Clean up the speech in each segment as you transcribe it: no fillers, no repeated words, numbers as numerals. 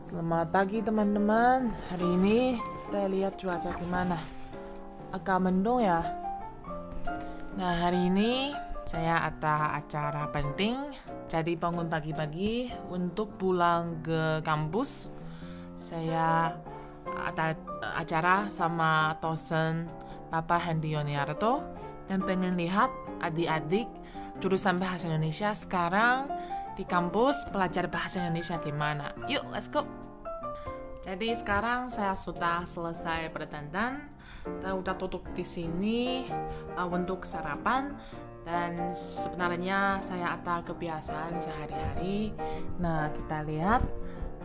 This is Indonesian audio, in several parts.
Selamat pagi teman-teman. Hari ini kita lihat cuaca gimana. Agak mendung ya. Nah, hari ini saya ada acara penting. Jadi bangun pagi-pagi untuk pulang ke kampus. Saya ada acara sama dosen Bapak Hendy Yuniarto dan pengen lihat adik-adik jurusan Bahasa Indonesia sekarang di kampus belajar Bahasa Indonesia gimana. Yuk, let's go! Jadi sekarang saya sudah selesai berdandan, dan udah duduk di sini untuk sarapan. Dan sebenarnya saya ada kebiasaan sehari-hari. Nah, kita lihat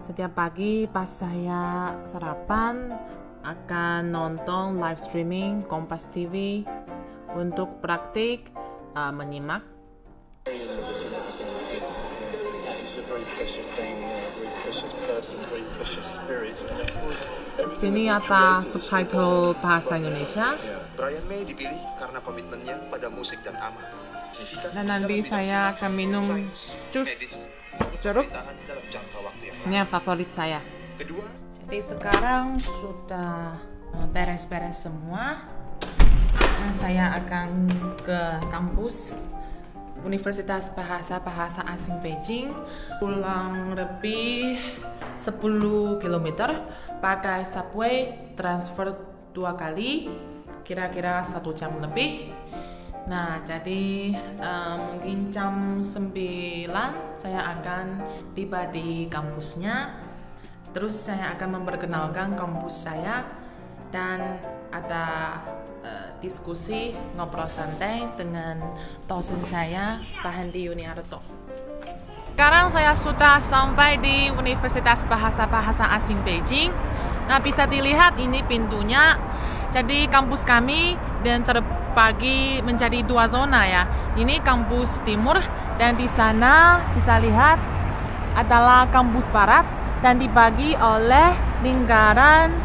setiap pagi pas saya sarapan akan nonton live streaming Kompas TV untuk praktik menyimak. Sini ada subtitle bahasa Indonesia. Brian May dipilih karena komitmennya pada musik dan amal. Dan nanti saya akan minum jus jeruk. Ini favorit saya. Jadi sekarang sudah beres-beres semua. Nah, saya akan ke kampus Universitas Bahasa Asing Beijing, pulang lebih 10 km pakai subway, transfer 2 kali, kira-kira 1 jam lebih. Nah, jadi mungkin jam 9 saya akan tiba di kampusnya. Terus saya akan memperkenalkan kampus saya dan ada diskusi ngobrol santai dengan dosen saya, Pak Hendy Yuniarto. Sekarang saya sudah sampai di Universitas Bahasa Asing Beijing. Nah, bisa dilihat ini pintunya. Jadi kampus kami dan terbagi menjadi 2 zona ya. Ini kampus timur dan di sana bisa lihat adalah kampus barat dan dibagi oleh lingkaran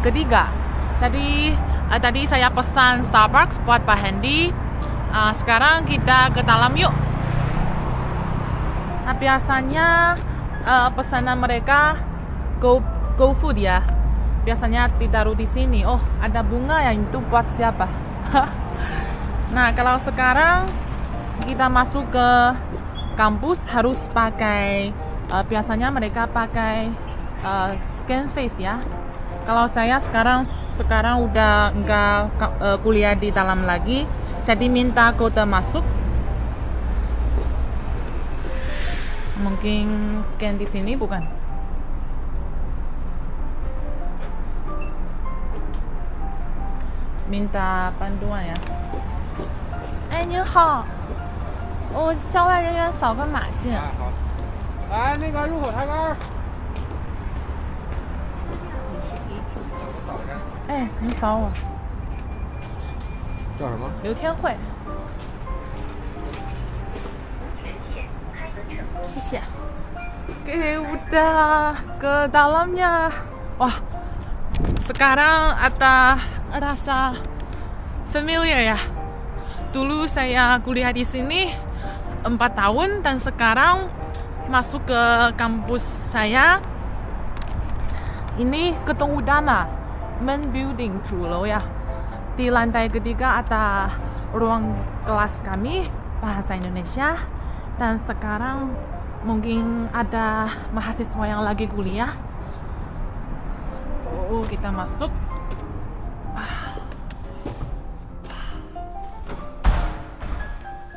ketiga. Jadi tadi saya pesan Starbucks buat Pak Hendy. Sekarang kita ke dalam yuk. Nah, biasanya pesanan mereka go food ya. Biasanya ditaruh di sini. Oh, ada bunga yang itu buat siapa? Nah, kalau sekarang kita masuk ke kampus harus pakai biasanya mereka pakai scan face ya. Kalau saya sekarang udah enggak kuliah di dalam lagi, jadi minta kode masuk. Mungkin scan di sini bukan? Minta panduan ya. 哎，您好，我校外人员扫个码进。好。来，那个入口台杆。 哎，你扫我。叫什么？刘天慧。谢谢。Oke, udah ke dalamnya. Wah, sekarang ada rasa familiar ya. Dulu saya kuliah di sini 4 tahun dan sekarang masuk ke kampus saya. Ini gedung utama. Main building 主楼ya. Di lantai ketiga ada ruang kelas kami Bahasa Indonesia dan sekarang mungkin ada mahasiswa yang lagi kuliah. Oh, kita masuk.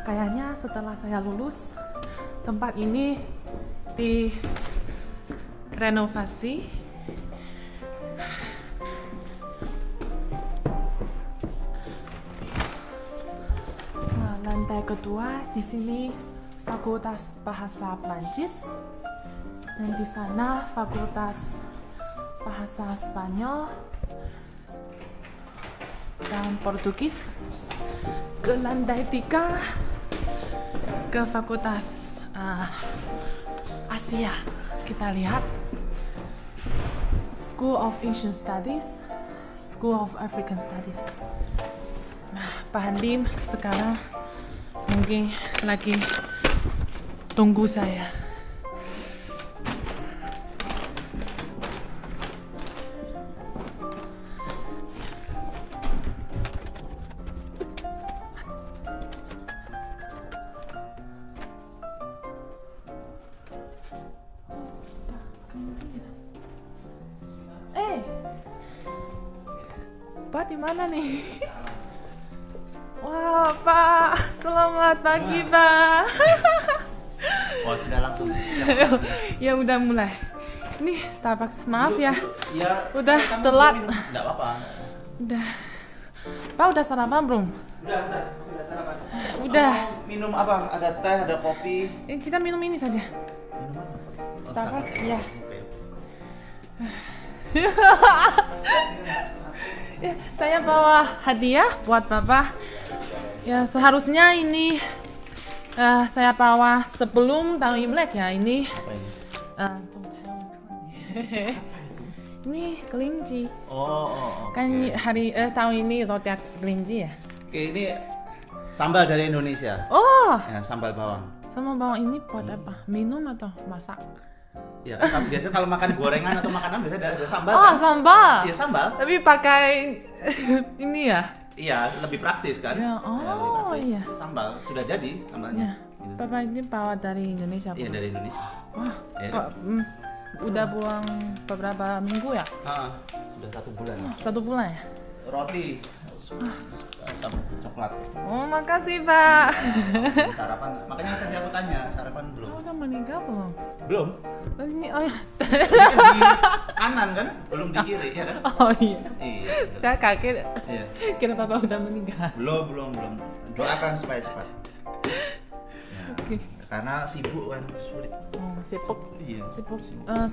Kayaknya setelah saya lulus tempat ini direnovasi. Lantai kedua di sini Fakultas Bahasa Prancis dan di sana Fakultas Bahasa Spanyol dan Portugis. Ke lantai 3 ke Fakultas Asia. Kita lihat School of Asian Studies, School of African Studies. Nah, Pak Hendy sekarang mungkin lagi tunggu saya. Bapak di mana nih? Wah, Pak. Selamat pagi, Pak. Oh, sudah langsung siap. Ya udah mulai. Ini Starbucks. Maaf ya. Ya. Udah telat. Enggak apa-apa. Udah. Pak udah sarapan belum? Udah sarapan. Udah. Minum apa? Ada teh, ada kopi. Kita minum ini saja. Minum apa? Oh, Starbucks, ya. Oke. Ya, saya bawa hadiah buat Bapak. Ya, seharusnya ini saya bawa sebelum tahun Imlek ya. Ini Apa ini? ini kelinci. Oh. Kan hari tahun ini zodiak kelinci ya. Oke, ini sambal dari Indonesia. Oh, Ya, sambal bawang. sama bawang ini buat apa? Minum atau masak? Ya, kan biasanya kalau makan gorengan atau makanan biasanya ada sambal. Oh, kan? sambal. Iya, sambal. Tapi pakai ini ya. Iya, lebih praktis kan? Ya, lebih praktis. iya. Sambal sudah jadi sambalnya. Ya. Gitu. Bapak ini bawa dari Indonesia. Iya, Bu? dari Indonesia. Wah, Ya. Pak, udah pulang beberapa minggu ya? Udah 1 bulan. 1 bulan ya? Roti, coklat. Oh, makasih Pak. Sarapan, makanya tadi aku tanya, sarapan belum? Oh, udah meninggal belum? Belum. Oh, ini, oh, ya. Ini kan di kanan kan, belum di kiri ya kan? Oh iya. Iya. Saya kaget. Iya. Kira Bapak udah meninggal. Belum. Doakan supaya cepat. Ya, Oke. karena sibuk kan, sulit. Oh, sibuk. Iya. Sibuk.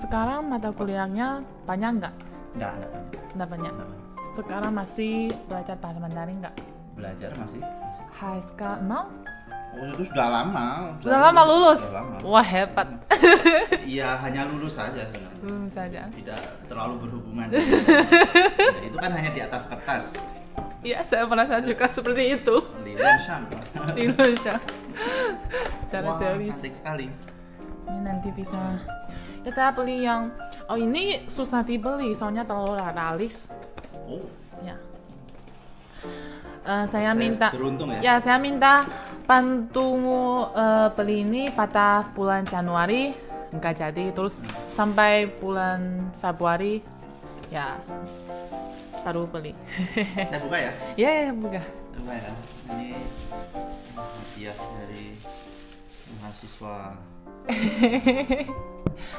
Sekarang mata kuliahnya banyak nggak? Enggak banyak. Nggak banyak. Enggak banyak. Sekarang masih belajar bahasa Mandarin nggak? Belajar masih. HSK 0? Oh, itu sudah lama. Sudah lama lulus? Sudah lama. Wah, hebat. Iya, hanya lulus saja sebenarnya. Lulus saja. Tidak terlalu berhubungan. Itu kan hanya di atas kertas. Iya, saya merasa juga seperti itu Di Linshan. di Indonesia. Secara Wah, teoris. cantik sekali. Ini nanti bisa. Ya saya beli yang. Oh ini susah dibeli, soalnya terlalu realis. Oh, Ya. Saya minta. beruntung ya. Ya saya minta bantumu beli ini pada bulan Januari, nggak jadi. Terus sampai bulan Februari, ya baru beli. Saya buka ya. Ya buka. Coba ya. Ini hadiah dari mahasiswa.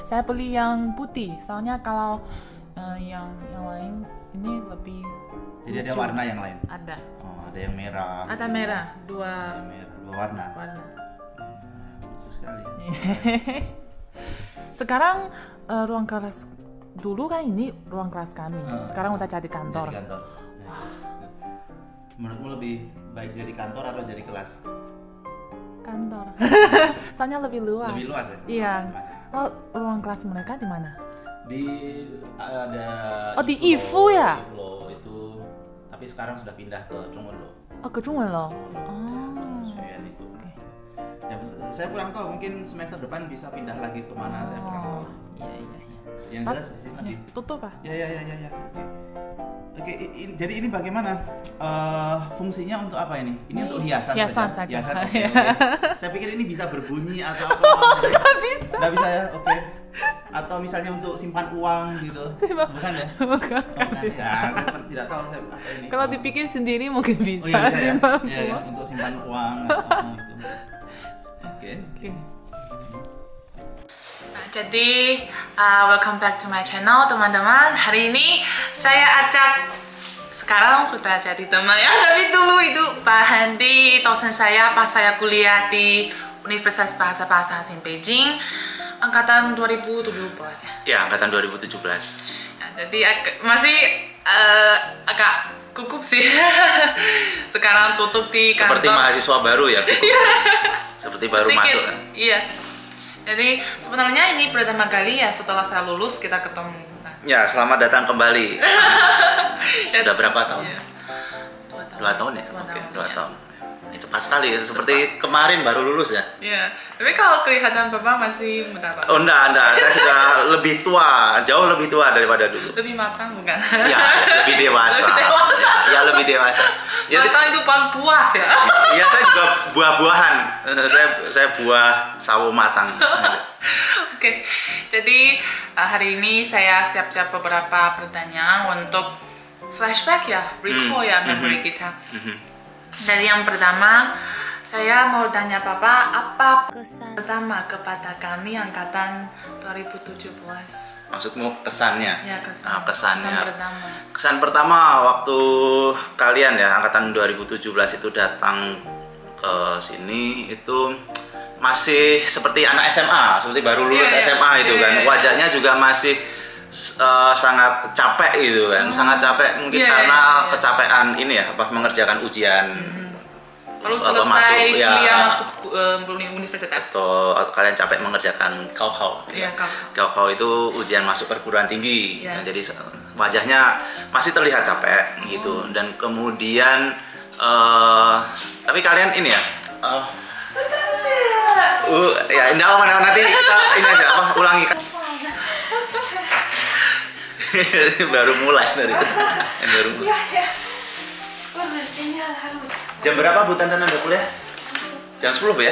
Saya beli yang putih, soalnya kalau yang lain ini lebih. Jadi ada lucu. warna yang lain. Ada. Oh, ada yang merah. Ada merah, dua Ada merah, 2 warna. warna. Lucu sekali. Ya. Sekarang ruang kelas dulu kan ini ruang kelas kami. Sekarang udah jadi kantor. Jadi kantor. Menurutmu lebih baik jadi kantor atau jadi kelas? Kantor. Soalnya lebih luas. Lebih luas ya? Iya. Oh, ruang kelas mereka di mana? Di ada. Oh, di IFU ya? IFU itu, tapi sekarang sudah pindah ke Chungwon-lo. Oh, ke Chungwon-lo. Suyan itu. Ya, saya kurang tahu, mungkin semester depan bisa pindah lagi kemana, saya kurang tahu. Iya. Yang jelas di sini lagi. Tutup ah? Ya. Oke, jadi ini bagaimana fungsinya untuk apa ini? Ini untuk hiasan saja. Hiasan. Oke. Saya pikir ini bisa berbunyi atau apa? Nggak bisa ya, oke. Atau misalnya untuk simpan uang gitu? Bukan ya? Bukan. Ya, saya tidak tahu saya apa ini. Kalau dipikir sendiri mungkin bisa. Oh iya, bisa ya? simpan Ya, uang. untuk simpan uang atau apa gitu. Oke. Jadi, welcome back to my channel teman-teman. Hari ini saya ajak, sekarang sudah jadi teman ya, tapi dulu itu Pak Handi, dosen saya pas saya kuliah di Universitas Bahasa Asing Beijing, angkatan 2017 ya. Ya, angkatan 2017. Ya, jadi masih agak gugup sih. Sekarang tutup di kantor. Seperti mahasiswa baru ya. Seperti baru Sedikit, masuk kan. Iya. Jadi sebenarnya ini pertama kali ya setelah saya lulus kita ketemu. Nah, Ya, selamat datang kembali. Sudah berapa tahun? iya. 2 tahun ya? 2 Oke, tahun, 2 ya. tahun. Itu pas sekali, seperti kemarin baru lulus ya? Iya. Tapi kalau kelihatan Bapak masih muda Pak. Oh enggak, saya sudah lebih tua, jauh lebih tua daripada dulu. Lebih matang bukan? Ya, lebih dewasa. Lebih dewasa. Ya, lebih dewasa. Ya, Matang itu buah ya. Iya, saya juga buah-buahan. Saya buah sawo matang. Oke, jadi hari ini saya siap-siap beberapa pertanyaan untuk flashback ya, recall ya memori kita. Dari yang pertama, saya mau tanya Papa, apa kesan pertama kepada kami angkatan 2017? Maksudmu kesannya? Ya, kesannya. Kesannya. Kesan pertama. Kesan pertama waktu kalian ya angkatan 2017 itu datang ke sini itu masih seperti anak SMA, seperti baru lulus SMA itu kan. Wajahnya juga masih sangat capek gitu kan. Sangat capek mungkin karena kecapean ini ya, mengerjakan ujian. Lalu selesai kuliah masuk universitas. Atau kalian capek mengerjakan Gaokao. Iya, Gaokao itu ujian masuk perguruan tinggi. Nah, jadi wajahnya masih terlihat capek gitu. Dan kemudian tapi kalian ini ya. Ya enggak apa nanti kita ini aja ulangi kan. Baru mulai dari baru mulai. Jam berapa Bu Tantan Anda kuliah? Jam 10 Bu ya?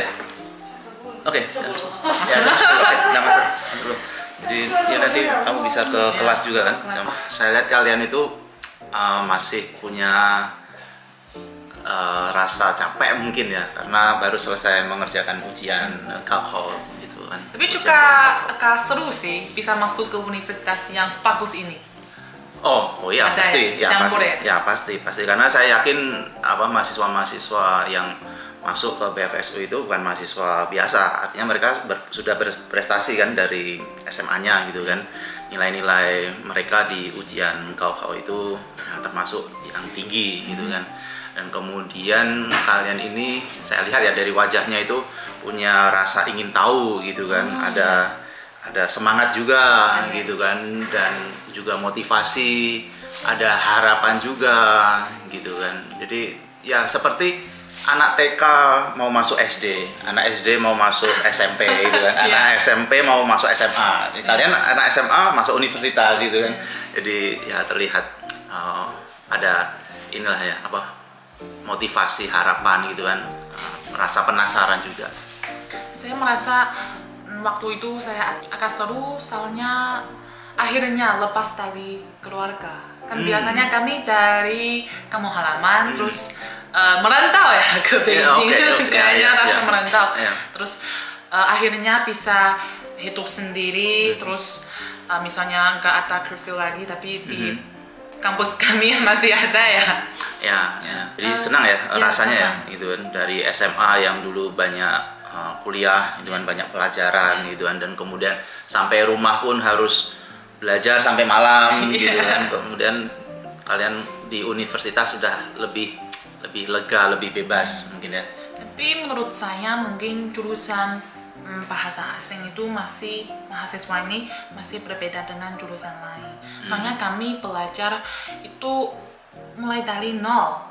Oke, jam 10. Ya, oke, enggak masalah. Jadi ya nanti kamu bisa ke kelas juga kan? Saya lihat kalian itu masih punya rasa capek mungkin ya, karena baru selesai mengerjakan ujian Gaokao gitu kan. Tapi juga agak seru sih bisa masuk ke universitas yang sebagus ini. Oh iya pasti, ya pasti karena saya yakin mahasiswa-mahasiswa yang masuk ke BFSU itu bukan mahasiswa biasa, artinya mereka sudah berprestasi kan dari SMA-nya gitu kan. Nilai-nilai mereka di ujian Gaokao itu termasuk yang tinggi gitu kan. Dan kemudian kalian ini saya lihat ya dari wajahnya itu punya rasa ingin tahu gitu kan. Ada semangat juga gitu kan, dan juga motivasi, ada harapan juga gitu kan. Jadi ya seperti anak TK mau masuk SD, anak SD mau masuk SMP gitu kan, anak SMP mau masuk SMA. Kalian anak SMA masuk universitas gitu kan. Jadi ya terlihat ada inilah ya motivasi, harapan gitu kan, merasa penasaran juga. Saya merasa waktu itu saya agak seru, soalnya akhirnya lepas dari keluarga. Kan biasanya kami dari kampung halaman terus merantau ya ke Beijing, kayaknya rasa merantau. Terus akhirnya bisa hidup sendiri, terus misalnya nggak ada curfew lagi, tapi di kampus kami masih ada ya. Jadi senang ya rasanya ya gitu kan, dari SMA yang dulu banyak kuliah itu kan, banyak pelajaran gitu kan, dan kemudian sampai rumah pun harus belajar sampai malam gitu kan. Kemudian kalian di universitas sudah lebih lega, lebih bebas mungkin ya. Tapi menurut saya mungkin jurusan bahasa asing itu masih, mahasiswa ini masih berbeda dengan jurusan lain. Soalnya kami belajar itu mulai dari nol.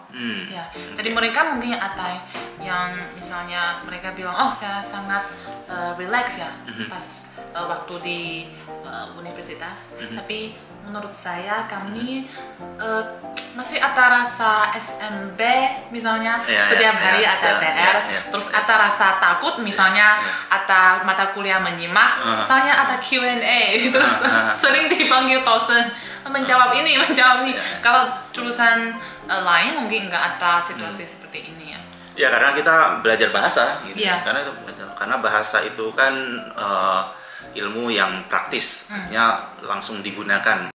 Jadi mereka mungkin ada yang misalnya mereka bilang, oh saya sangat relax ya pas waktu di universitas. Tapi menurut saya kami masih ada rasa SMB misalnya, setiap hari ada PR, terus ada rasa takut misalnya ada mata kuliah menyimak, misalnya ada Q&A, terus sering dipanggil dosen menjawab ini. Kalau jurusan lain mungkin nggak ada situasi seperti ini ya. Ya karena kita belajar bahasa gitu. Karena bahasa itu kan ilmu yang praktis, artinya langsung digunakan.